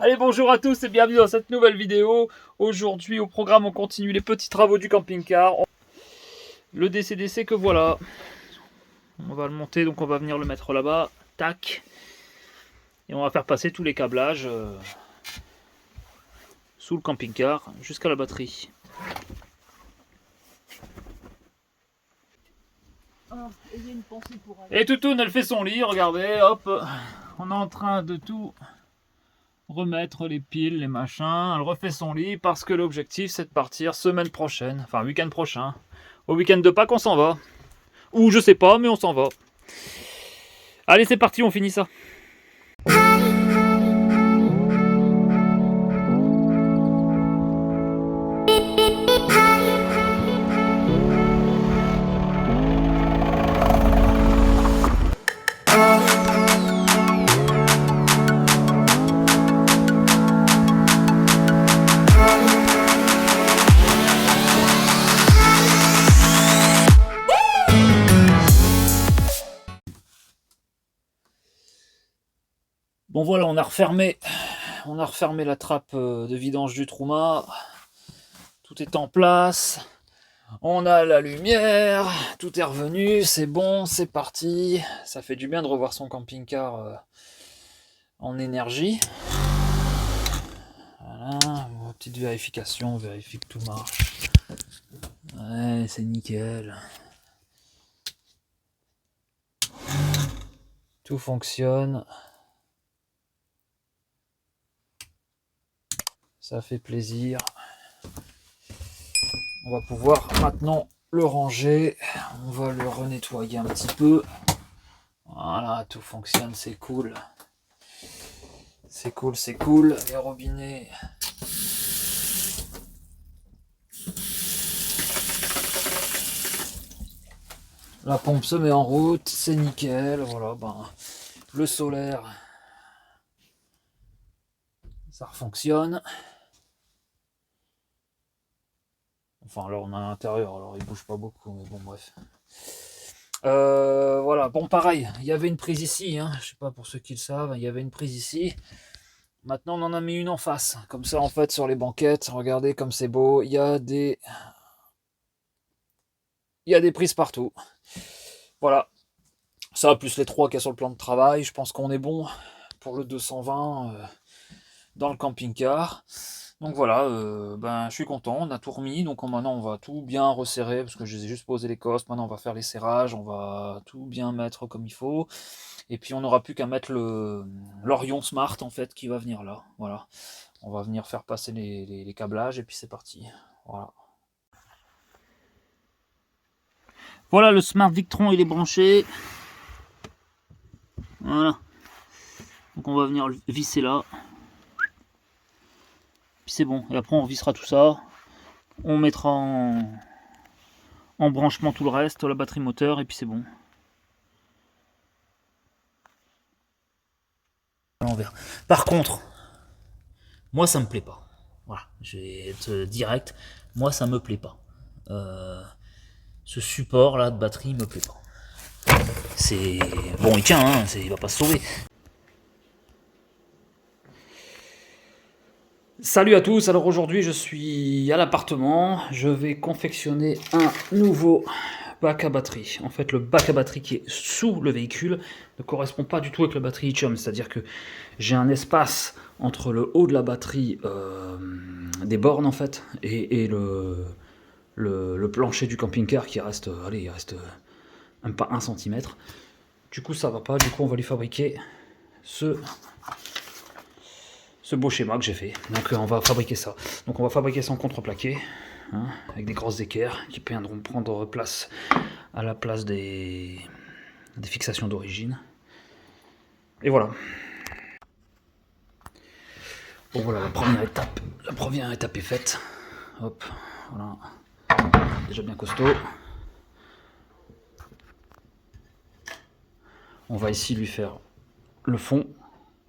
Allez, bonjour à tous et bienvenue dans cette nouvelle vidéo. Aujourd'hui au programme, on continue les petits travaux du camping-car. Le DC-DC que voilà. On va le monter, donc on va venir le mettre là-bas. Tac. Et on va faire passer tous les câblages sous le camping-car jusqu'à la batterie. Et Toutoune, elle fait son lit, regardez, hop. On est en train de tout remettre, les piles, les machins. Elle refait son lit parce que l'objectif c'est de partir semaine prochaine, enfin week-end prochain. Au week-end de Pâques, on s'en va. Ou je sais pas, mais on s'en va. Allez, c'est parti, on finit ça. Bon voilà, on a refermé la trappe de vidange du Trouma. Tout est en place. On a la lumière, tout est revenu, c'est bon, c'est parti. Ça fait du bien de revoir son camping-car en énergie. Voilà, petite vérification, on vérifie que tout marche. Ouais, c'est nickel. Tout fonctionne. Ça fait plaisir. On va pouvoir maintenant le ranger. On va le renettoyer un petit peu. Voilà, tout fonctionne, c'est cool. C'est cool, c'est cool. Les robinets. La pompe se met en route, c'est nickel. Voilà, ben, le solaire, ça fonctionne. Enfin, là, on a à l'intérieur, alors il bouge pas beaucoup, mais bon, bref. Voilà, bon, pareil, il y avait une prise ici, hein. Je sais pas pour ceux qui le savent, il y avait une prise ici. Maintenant, on en a mis une en face. Comme ça, en fait, sur les banquettes, regardez comme c'est beau. Il y a des prises partout. Voilà. Ça, plus les 3 qu'il y a sur le plan de travail, je pense qu'on est bon pour le 220 dans le camping-car. Donc voilà, ben, je suis content, on a tout remis, donc maintenant on va tout bien resserrer, parce que je les ai juste posé les cosses, maintenant on va faire les serrages, on va tout bien mettre comme il faut, et puis on n'aura plus qu'à mettre l'Orion Smart en fait qui va venir là, voilà. On va venir faire passer les câblages, et puis c'est parti, voilà. Voilà, le Smart Victron il est branché, voilà. Donc on va venir le visser là. Puis c'est bon, et après on vissera tout ça, on mettra en branchement tout le reste, la batterie moteur, et puis c'est bon. Par contre, moi ça me plaît pas. Voilà, je vais être direct, moi ça me plaît pas. Ce support là de batterie me plaît pas. C'est bon, il tient, hein, il va pas se sauver. Salut à tous, alors aujourd'hui je suis à l'appartement, je vais confectionner un nouveau bac à batterie. En fait le bac à batterie qui est sous le véhicule ne correspond pas du tout avec la batterie lithium, c'est-à-dire que j'ai un espace entre le haut de la batterie des bornes en fait et le plancher du camping-car qui reste, allez, il reste même pas 1 cm. Du coup ça va pas, du coup on va lui fabriquer ce beau schéma que j'ai fait. Donc on va fabriquer ça. Donc on va fabriquer ça en contreplaqué, hein, avec des grosses équerres qui viendront prendre place à la place des fixations d'origine. Et voilà. Bon voilà, la première étape est faite. Hop, voilà. Déjà bien costaud. On va ici lui faire le fond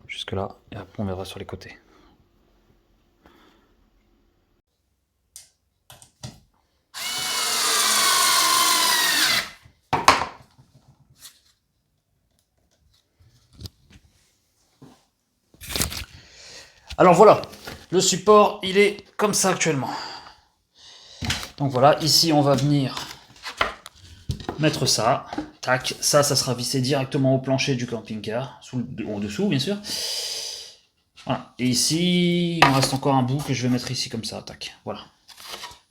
jusque là et après on verra sur les côtés. Alors voilà, le support, il est comme ça actuellement. Donc voilà, ici on va venir mettre ça. Tac, ça sera vissé directement au plancher du camping-car, en dessous bien sûr. Voilà, et ici, il me reste encore un bout que je vais mettre ici comme ça, tac, voilà,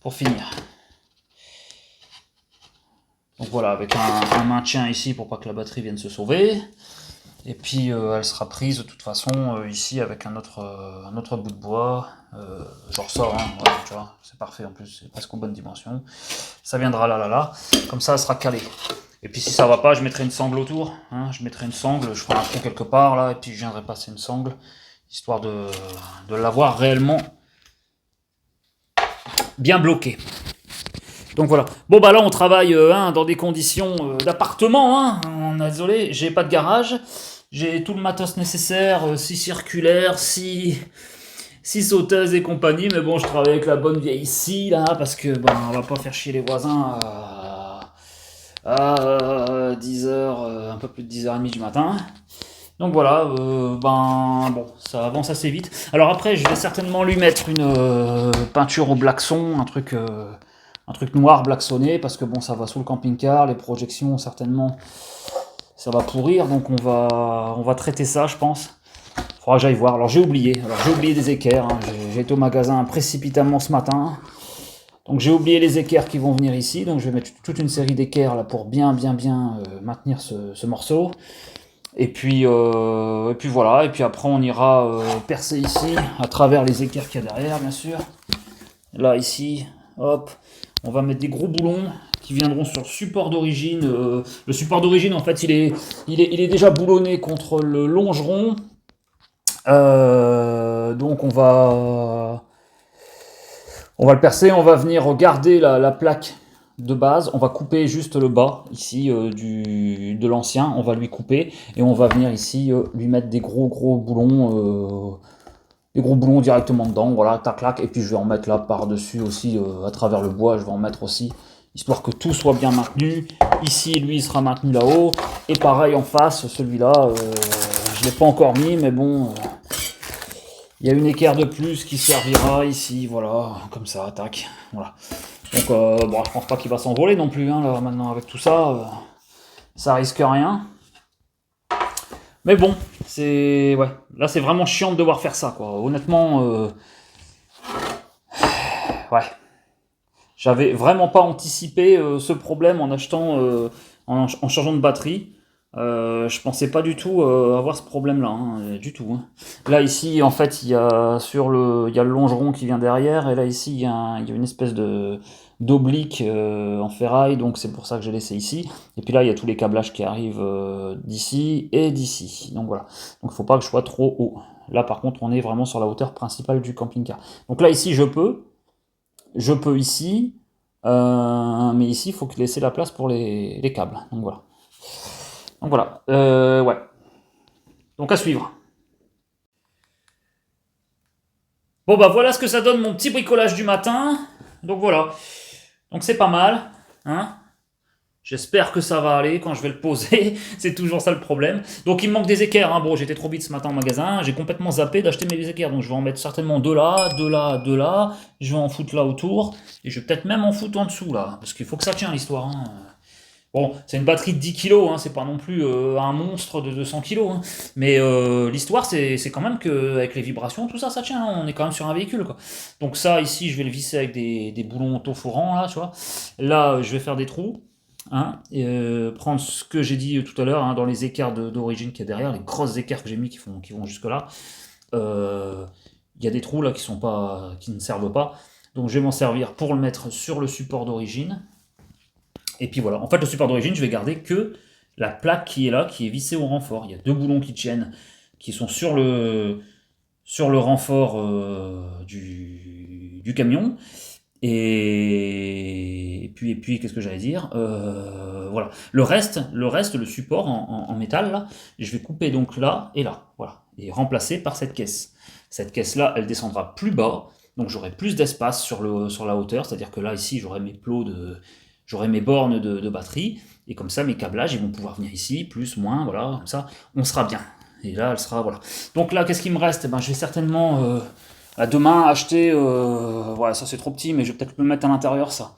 pour finir. Donc voilà, avec un maintien ici pour pas que la batterie vienne se sauver. Et puis elle sera prise de toute façon ici avec un autre bout de bois, genre ça, hein, voilà, tu vois, c'est parfait en plus, c'est presque aux bonnes dimensions. Ça viendra là, comme ça elle sera calée. Et puis si ça va pas, je mettrai une sangle autour, hein, je mettrai une sangle, je ferai un trou quelque part là, et puis je viendrai passer une sangle, histoire de l'avoir réellement bien bloqué. Donc voilà. Bon bah là on travaille dans des conditions d'appartement, hein. On est désolé, j'ai pas de garage, j'ai tout le matos nécessaire, 6 circulaires, 6 sauteuses et compagnie, mais bon je travaille avec la bonne vieille scie là, parce que bon, on va pas faire chier les voisins à 10h, un peu plus de 10h30 du matin. Donc voilà, bon, ça avance assez vite. Alors après, je vais certainement lui mettre une peinture au blackson, un truc noir blacksonné, parce que bon, ça va sous le camping-car, les projections certainement, ça va pourrir, donc on va traiter ça, je pense. Faudra que j'aille voir. Alors j'ai oublié des équerres. Hein. J'ai été au magasin précipitamment ce matin. Donc j'ai oublié les équerres qui vont venir ici. Donc je vais mettre toute une série d'équerres là pour bien maintenir ce morceau. Et puis voilà. Et puis après on ira percer ici à travers les équerres qu'il y a derrière, bien sûr. Là ici, hop, on va mettre des gros boulons qui viendront sur le support d'origine. Le support d'origine en fait il est déjà boulonné contre le longeron. Donc on va le percer, on va venir garder la plaque de base, on va couper juste le bas ici de l'ancien, on va lui couper et on va venir ici lui mettre des gros boulons, directement dedans, voilà, tac tac, et puis je vais en mettre là par-dessus aussi à travers le bois, je vais en mettre aussi, histoire que tout soit bien maintenu. Ici lui il sera maintenu là-haut, et pareil en face, celui-là, je l'ai pas encore mis, mais bon... il y a une équerre de plus qui servira ici, voilà, comme ça, tac, voilà. Donc, bon, je pense pas qu'il va s'envoler non plus, hein, là, maintenant, avec tout ça, ça risque rien. Mais bon, c'est... ouais, là, c'est vraiment chiant de devoir faire ça, quoi. Honnêtement, ouais. J'avais vraiment pas anticipé ce problème en achetant, en changeant de batterie. Je pensais pas du tout avoir ce problème-là, hein, du tout. Hein. Là ici, en fait, il y a le longeron qui vient derrière, et là ici, il y a une espèce de d'oblique en ferraille, donc c'est pour ça que j'ai laissé ici. Et puis là, il y a tous les câblages qui arrivent d'ici et d'ici. Donc voilà. Donc il faut pas que je sois trop haut. Là, par contre, on est vraiment sur la hauteur principale du camping-car. Donc là ici, je peux ici, mais ici, il faut laisser la place pour les câbles. Donc voilà. Ouais. Donc à suivre. Bon bah voilà ce que ça donne mon petit bricolage du matin. Donc voilà. Donc c'est pas mal. Hein. J'espère que ça va aller quand je vais le poser. C'est toujours ça le problème. Donc il me manque des équerres. Hein. Bon, j'étais trop vite ce matin au magasin. J'ai complètement zappé d'acheter mes équerres. Donc je vais en mettre certainement deux là, deux là, deux là. Je vais en foutre là autour. Et je vais peut-être même en foutre en dessous là. Parce qu'il faut que ça tienne l'histoire. Hein. Bon, c'est une batterie de 10 kg, hein, c'est pas non plus un monstre de 200 kg. Hein. Mais l'histoire, c'est quand même qu'avec les vibrations, tout ça, ça tient. Hein, on est quand même sur un véhicule. Quoi. Donc ça, ici, je vais le visser avec des boulons autoforants, là, tu vois. Là, je vais faire des trous. Hein, et, prendre ce que j'ai dit tout à l'heure hein, dans les écarts d'origine qu'il y a derrière, les grosses écarts que j'ai mis qui vont jusque là. Il y a des trous là qui ne servent pas. Donc je vais m'en servir pour le mettre sur le support d'origine. Et puis voilà, en fait le support d'origine, je vais garder que la plaque qui est là, qui est vissée au renfort. Il y a deux boulons qui tiennent, qui sont sur le renfort du camion. Et puis qu'est-ce que j'allais dire voilà. Le reste, le support en métal, là, je vais couper donc là et là. Voilà. Et remplacer par cette caisse. Cette caisse-là, elle descendra plus bas. Donc j'aurai plus d'espace sur la hauteur. C'est-à-dire que là, ici, j'aurai mes bornes de batterie, et comme ça mes câblages ils vont pouvoir venir ici, plus, moins, voilà, comme ça on sera bien. Et là, elle sera, voilà. Donc là, qu'est-ce qu'il me reste? Eh ben, je vais certainement, demain, acheter, voilà, ça c'est trop petit, mais je vais peut-être le mettre à l'intérieur, ça.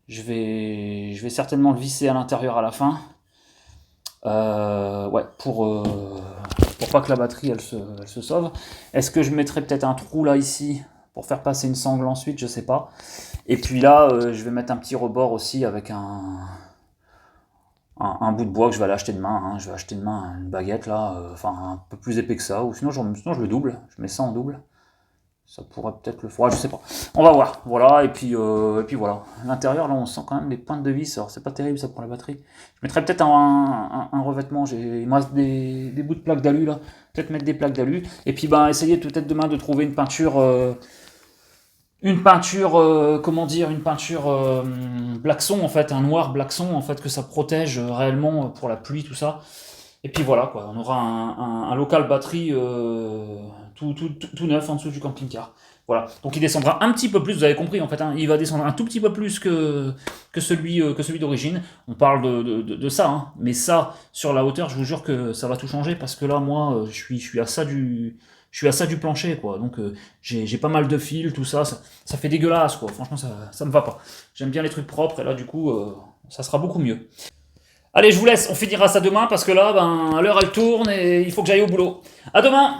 Je vais certainement le visser à l'intérieur à la fin. Ouais, pour pas que la batterie, elle se sauve. Est-ce que je mettrai peut-être un trou là, ici, pour faire passer une sangle ensuite? Je sais pas. Et puis là, je vais mettre un petit rebord aussi avec un bout de bois que je vais aller acheter demain, hein. Je vais acheter demain une baguette là, enfin un peu plus épais que ça, ou sinon je le double, je mets ça en double. Ça pourrait peut-être le faire, je sais pas. On va voir, voilà, et puis voilà. L'intérieur là on sent quand même des pointes de vis, alors c'est pas terrible ça pour la batterie. Je mettrais peut-être un revêtement, il me reste des bouts de plaques d'alu là, peut-être mettre des plaques d'alu, et puis ben essayer peut-être demain de trouver une peinture, comment dire, une peinture blackson en fait, un noir blackson en fait, que ça protège réellement pour la pluie, tout ça. Et puis voilà quoi, on aura un local batterie tout neuf en dessous du camping-car. Voilà, donc il descendra un petit peu plus, vous avez compris en fait, hein, il va descendre un tout petit peu plus que celui d'origine. On parle de ça, hein, mais ça, sur la hauteur, je vous jure que ça va tout changer parce que là, moi, je suis à ça du plancher, quoi. Donc j'ai pas mal de fils, tout ça, ça fait dégueulasse, quoi. Franchement, ça me va pas. J'aime bien les trucs propres, et là, du coup, ça sera beaucoup mieux. Allez, je vous laisse, on finira ça demain, parce que là, ben, l'heure, elle tourne, et il faut que j'aille au boulot. À demain!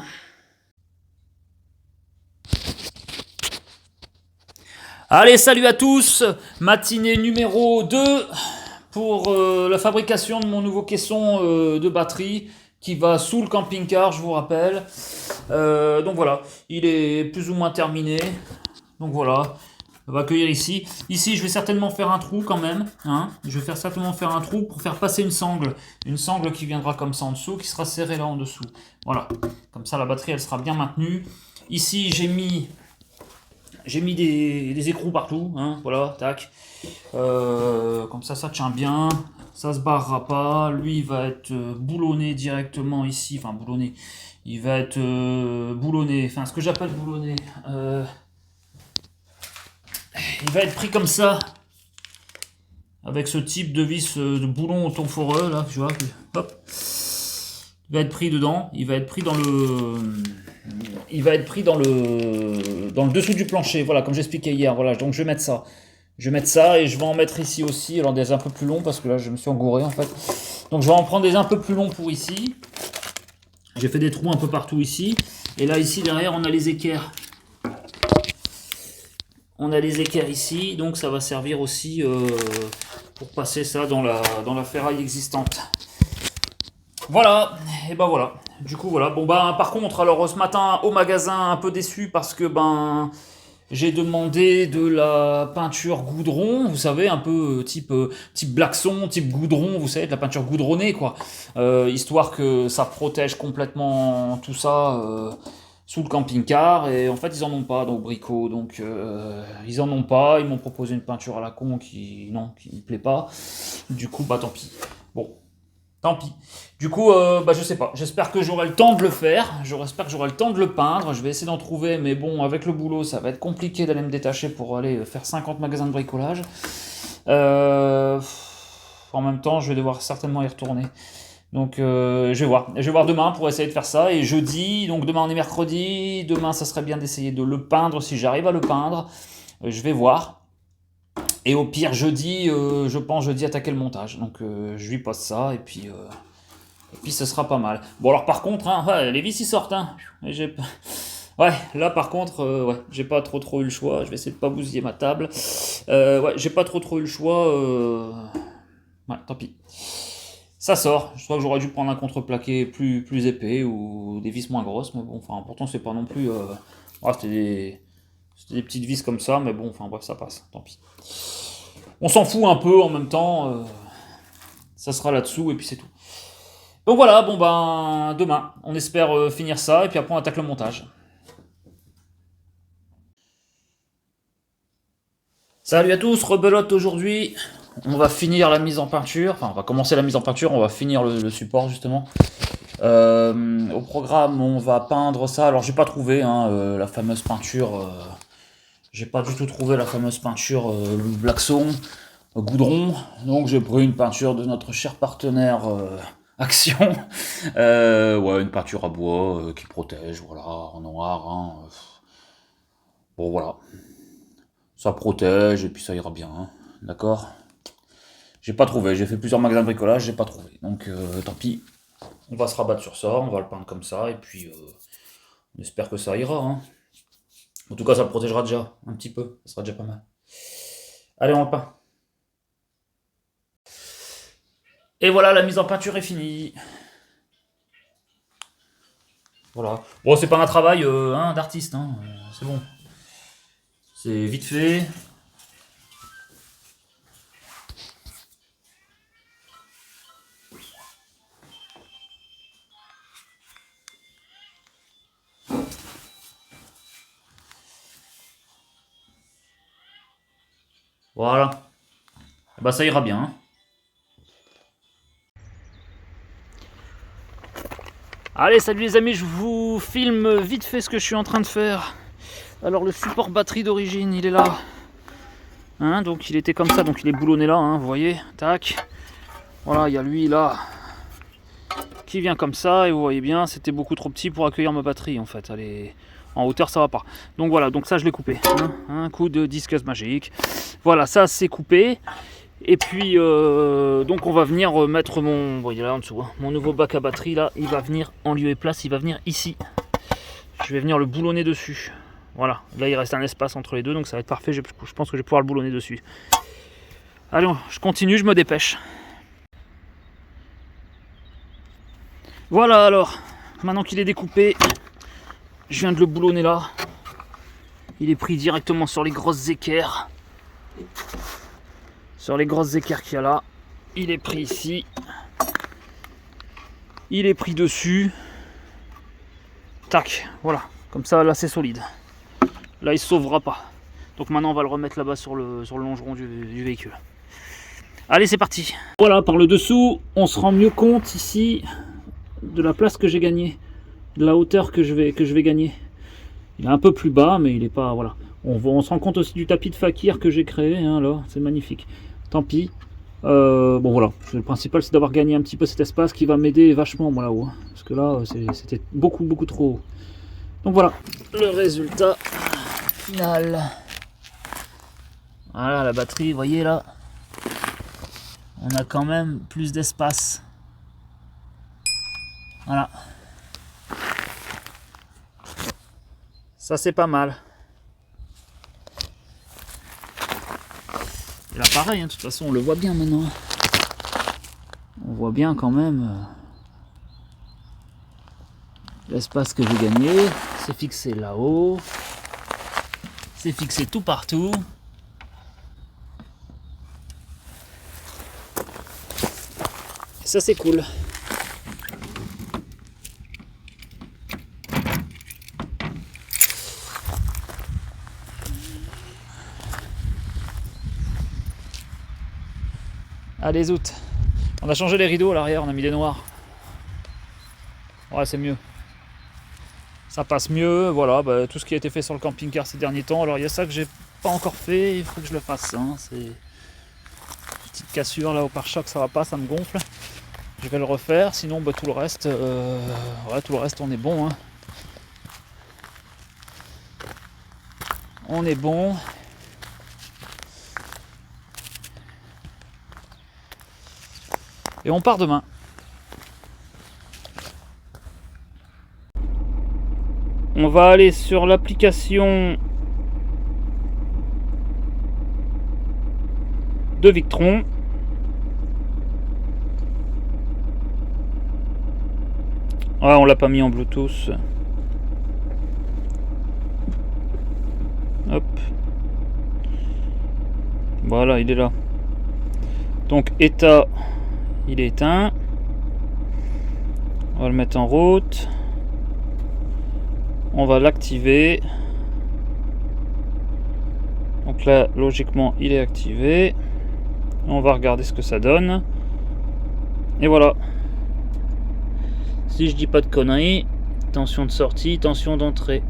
Allez, salut à tous! Matinée numéro 2 pour la fabrication de mon nouveau caisson de batterie qui va sous le camping-car, je vous rappelle. Donc voilà, il est plus ou moins terminé. Donc voilà, on va accueillir ici. Ici, je vais certainement faire un trou quand même, hein. Je vais certainement faire un trou pour faire passer une sangle qui viendra comme ça en dessous, qui sera serrée là en dessous. Voilà, comme ça la batterie elle sera bien maintenue. Ici, j'ai mis des écrous partout, hein. Voilà, tac. Comme ça tient bien. Ça se barrera pas. Lui, il va être boulonné directement ici. Enfin, boulonné. Il va être boulonné. Enfin, ce que j'appelle boulonné. Il va être pris comme ça. Avec ce type de vis de boulon au thon foreux, là, tu vois. Hop. Il va être pris dedans. Il va être pris dans le. Il va être pris dans le dessous du plancher. Voilà, comme j'expliquais hier. Voilà, donc je vais mettre ça. Je vais mettre ça et je vais en mettre ici aussi, alors des un peu plus longs parce que là je me suis engouré en fait. Donc je vais en prendre des un peu plus longs pour ici. J'ai fait des trous un peu partout ici. Et là ici derrière on a les équerres. On a les équerres ici, donc ça va servir aussi pour passer ça dans la ferraille existante. Voilà, et ben voilà. Du coup voilà. Bon ben par contre alors ce matin au magasin un peu déçu parce que ben j'ai demandé de la peinture goudron, vous savez, un peu type blackson, type goudron, vous savez, de la peinture goudronnée, quoi. Histoire que ça protège complètement tout ça sous le camping-car. Et en fait, ils en ont pas, donc Brico. Donc, ils en ont pas. Ils m'ont proposé une peinture à la con qui me plaît pas. Du coup, bah tant pis. Bon, tant pis. Du coup, bah, je sais pas. J'espère que j'aurai le temps de le faire. J'espère que j'aurai le temps de le peindre. Je vais essayer d'en trouver, mais bon, avec le boulot, ça va être compliqué d'aller me détacher pour aller faire 50 magasins de bricolage. En même temps, je vais devoir certainement y retourner. Donc, je vais voir. Je vais voir demain pour essayer de faire ça. Et jeudi, donc demain on est mercredi. Demain, ça serait bien d'essayer de le peindre si j'arrive à le peindre. Je vais voir. Et au pire, jeudi, je pense jeudi attaquer le montage. Donc, je lui passe ça et puis ce sera pas mal. Bon alors par contre, hein, ouais, les vis ils sortent. Hein. Ouais, là par contre, ouais, j'ai pas trop eu le choix. Je vais essayer de pas bousiller ma table. Ouais, j'ai pas trop eu le choix. Ouais, tant pis. Ça sort. Je crois que j'aurais dû prendre un contreplaqué plus épais ou des vis moins grosses. Mais bon, enfin, pourtant c'est pas non plus. Ouais, c'était des petites vis comme ça, mais bon, enfin bref, ça passe. Tant pis. On s'en fout un peu en même temps. Ça sera là-dessous et puis c'est tout. Donc voilà, bon ben demain, on espère finir ça et puis après on attaque le montage. Salut à tous, rebelote aujourd'hui. On va finir la mise en peinture, enfin on va commencer la mise en peinture, on va finir le support justement. Au programme, on va peindre ça. Alors j'ai pas trouvé hein, la fameuse peinture. J'ai pas du tout trouvé la fameuse peinture Blackson, goudron. Donc j'ai pris une peinture de notre cher partenaire action. Ouais, une peinture à bois qui protège, voilà, en noir. Hein. Bon, voilà. Ça protège et puis ça ira bien. Hein. D'accord? J'ai pas trouvé. J'ai fait plusieurs magasins de bricolage, j'ai pas trouvé. Donc, tant pis. On va se rabattre sur ça, on va le peindre comme ça et puis on espère que ça ira. Hein. En tout cas, ça le protégera déjà un petit peu. Ça sera déjà pas mal. Allez, on le peint. Et voilà, la mise en peinture est finie. Voilà. Bon, c'est pas un travail hein, d'artiste, hein. C'est bon. C'est vite fait. Voilà. Bah ça ira bien. Hein. Allez, salut les amis, je vous filme vite fait ce que je suis en train de faire. Alors le support batterie d'origine, il est là. Hein, donc il était comme ça, donc il est boulonné là, hein, vous voyez. Tac. Voilà, il y a lui là qui vient comme ça, et vous voyez bien, c'était beaucoup trop petit pour accueillir ma batterie en fait. Allez, en hauteur ça va pas. Donc voilà, donc ça je l'ai coupé. Hein, un coup de disqueuse magique. Voilà, ça c'est coupé. Et puis donc on va venir mettre mon, vous voyez là en dessous, hein, mon nouveau bac à batterie là, il va venir en lieu et place, il va venir ici. Je vais venir le boulonner dessus. Voilà, là il reste un espace entre les deux, donc ça va être parfait, je pense que je vais pouvoir le boulonner dessus. Allez, je continue, je me dépêche. Voilà alors, maintenant qu'il est découpé, je viens de le boulonner là. Il est pris directement sur les grosses équerres. Sur les grosses équerres qu'il y a là. Il est pris ici. Il est pris dessus. Tac, voilà. Comme ça, là, c'est solide. Là, il ne se sauvera pas. Donc maintenant, on va le remettre là-bas sur le longeron du véhicule. Allez, c'est parti. Voilà, par le dessous, on se rend mieux compte ici de la place que j'ai gagnée. De la hauteur que je vais gagner. Il est un peu plus bas, mais il est pas... Voilà. On se rend compte aussi du tapis de fakir que j'ai créé. Hein, là, c'est magnifique. Tant pis. Bon voilà, le principal c'est d'avoir gagné un petit peu cet espace qui va m'aider vachement moi là-haut. Hein, parce que là c'était beaucoup trop haut. Donc voilà, le résultat final. Voilà la batterie, vous voyez là. On a quand même plus d'espace. Voilà. Ça c'est pas mal. Et là pareil, hein, de toute façon on le voit bien maintenant. On voit bien quand même l'espace que j'ai gagné. C'est fixé là-haut. C'est fixé tout partout. Et ça c'est cool. Allez zout. On a changé les rideaux à l'arrière, on a mis des noirs. Ouais, c'est mieux. Ça passe mieux, voilà, bah, tout ce qui a été fait sur le camping-car ces derniers temps. Alors il y a ça que j'ai pas encore fait, il faut que je le fasse. Hein. C'est une petite cassure là au pare-choc, ça va pas, ça me gonfle. Je vais le refaire, sinon bah, tout le reste, ouais, tout le reste on est bon. Hein. On est bon. Et on part demain. On va aller sur l'application de Victron. Ah, on l'a pas mis en Bluetooth. Hop. Voilà, il est là. Donc état, il est éteint. On va le mettre en route. On va l'activer. Donc là, logiquement, il est activé. On va regarder ce que ça donne. Et voilà. Si je dis pas de conneries, tension de sortie, tension d'entrée.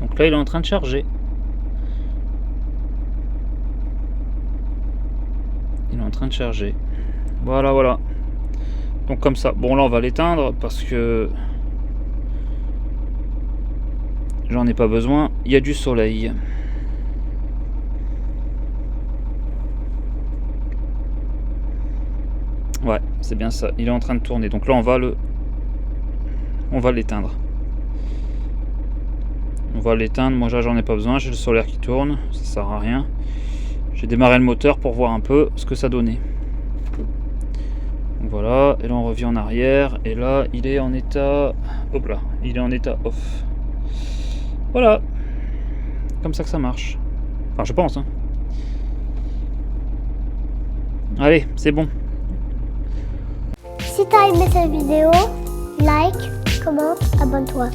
Donc là, il est en train de charger. Il est en train de charger. Voilà, voilà. Donc comme ça. Bon, là, on va l'éteindre parce que j'en ai pas besoin. Il y a du soleil. Ouais, c'est bien ça. Il est en train de tourner. Donc là, on va l'éteindre. On va l'éteindre. Moi, j'en ai pas besoin. J'ai le solaire qui tourne. Ça sert à rien. J'ai démarré le moteur pour voir un peu ce que ça donnait. Donc voilà. Et là, on revient en arrière. Et là, il est en état... Hop là. Il est en état off. Voilà. Comme ça que ça marche. Enfin, je pense. Hein. Allez, c'est bon. Si t'as aimé cette vidéo, like, commente, abonne-toi.